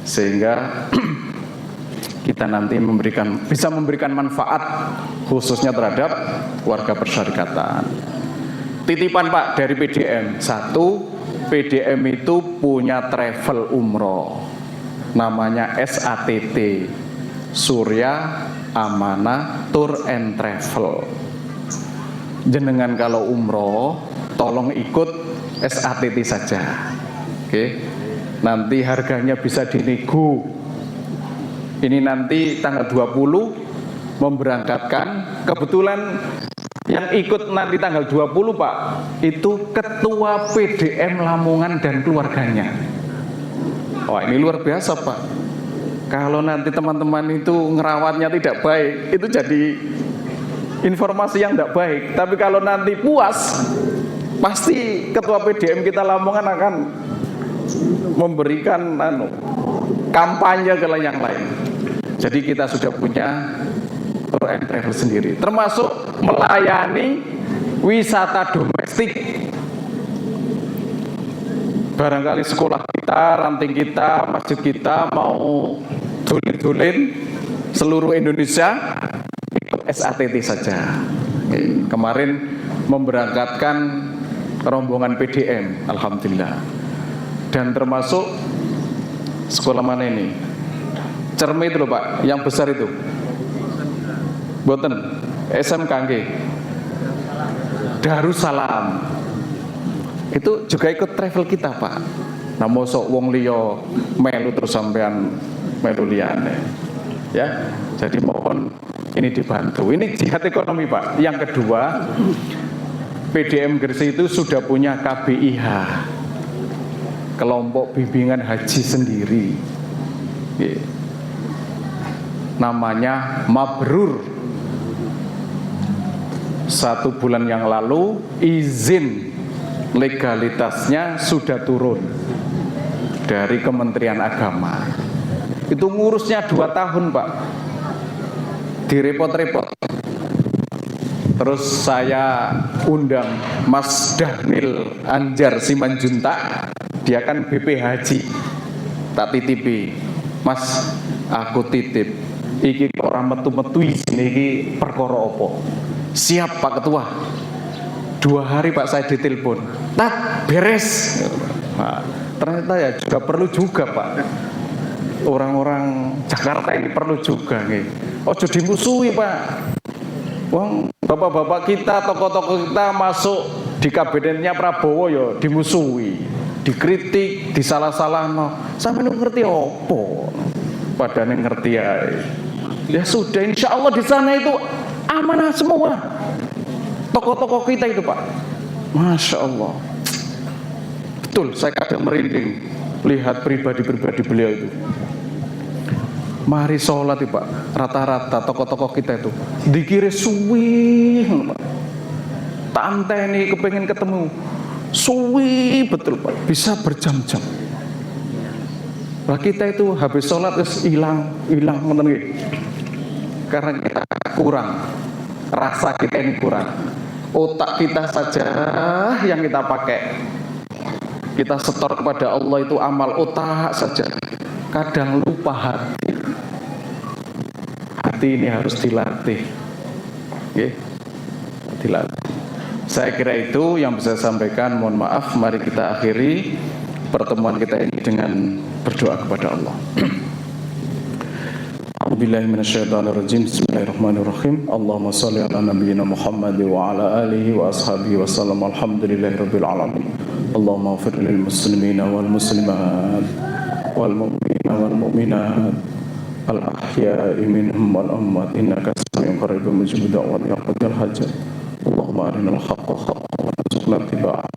Speaker 3: Sehingga kita nanti bisa memberikan manfaat khususnya terhadap warga persyarikatan. Titipan Pak dari PDM. 1, PDM itu punya travel umroh. Namanya SATT, Surya Amanah Tour and Travel. Jenengan kalau umroh tolong ikut SATT saja. Oke. Nanti harganya bisa dinego. Ini nanti tanggal 20 memberangkatkan. Kebetulan yang ikut nanti tanggal 20 Pak, itu ketua PDM Lamongan dan keluarganya. Wah, ini luar biasa Pak. Kalau nanti teman-teman itu ngerawatnya tidak baik, itu jadi informasi yang tidak baik. Tapi kalau nanti puas, pasti ketua PDM kita Lamongan akan memberikan kampanye ke yang lain. Jadi kita sudah punya tour and travel sendiri, termasuk melayani wisata domestik. Barangkali sekolah kita, ranting kita, masjid kita mau dulin-dulin seluruh Indonesia, ikut SATT saja. Kemarin memberangkatkan rombongan PDM, alhamdulillah. Dan termasuk sekolah mana ini? Cermi itu loh Pak, yang besar itu. Boten, SMK Darussalam. Itu juga ikut travel kita Pak. Nah mosok wong liya melu terus sampean melu liyane. Ya. Jadi mohon ini dibantu. Ini jihad ekonomi Pak. Yang kedua, PDM Gresik itu sudah punya KBIH, kelompok bimbingan haji sendiri. namanya mabrur. 1 bulan yang lalu izin legalitasnya sudah turun dari Kementerian Agama. Itu ngurusnya 2 tahun Pak, direpot-repot. Terus saya undang Mas Dhanil Anjar Simanjuntak, dia kan BP Haji, tak titipi, Mas aku titip iki kok ora metu-metu izin iki perkara apa? Siap Pak Ketua. 2 hari Pak saya ditelepon, tak beres. Nah, ternyata ya juga perlu juga Pak, orang-orang Jakarta ini perlu juga nih. Ojo dimusuhi Pak. Wong bapak-bapak kita, tokoh-tokoh kita masuk di kabinetnya Prabowo ya dimusuhi, dikritik, disalah-salahno. Sampai ngerti opo? Padahal ngerti ya. Ya sudah, insya Allah di sana itu amanah semua. Tokoh-tokoh kita itu Pak, Masya Allah. Betul, saya kadang merinding lihat pribadi-pribadi beliau itu. Mari sholat itu Pak, rata-rata tokoh-tokoh kita itu dikira suwi Pak. Tante ini kepengen ketemu, suwi betul Pak, bisa berjam-jam. Nah kita itu habis sholat terus hilang karena kita kurang, rasa kita ini kurang, otak kita saja yang kita pakai. Kita setor kepada Allah itu amal otak saja, kadang lupa hati. Hati ini harus dilatih, okay? Dilatih. Saya kira itu yang bisa saya sampaikan. Mohon maaf, mari kita akhiri pertemuan kita ini dengan berdoa kepada Allah. A'udzubillahi minasyaitonirrajim. Bismillahirrahmanirrahim. Allahumma shalli ala nabiyyina Muhammad wa ala alihi wa ashabihi wa sallam. Alhamdulillahirabbil alamin. Allahumma ighfir lil muslimina wal muslimat wal mu'minina wal mu'minat al ahya'i minhum wal amwat innaka sami'un qaribun mujibud da'wati ya qadil hajat. Allahumma arinal haqqa haqqan warzuqna ittiba'ah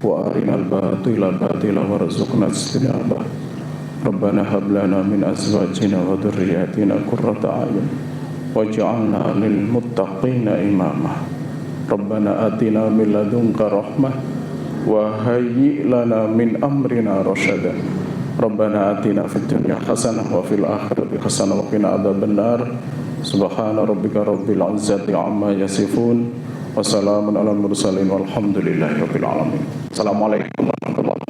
Speaker 3: wa arinal batila batila warzuqna ijtinabah. Rabbana hab lana min azwajina wa dhurriyyatina qurrata a'yun waj'alna lil muttaqina imama. Rabbana atina min ladunka rahmah wa hayyi lana min amrina rasyada. Rabbana atina fid dunya hasanah wa fil akhirati hasanah wa qina adzabannar. Subhana rabbika rabbil izzati amma yasifun wa salamun alal mursalin walhamdulillahi rabbil alamin. Assalamualaikum warahmatullahi wabarakatuh.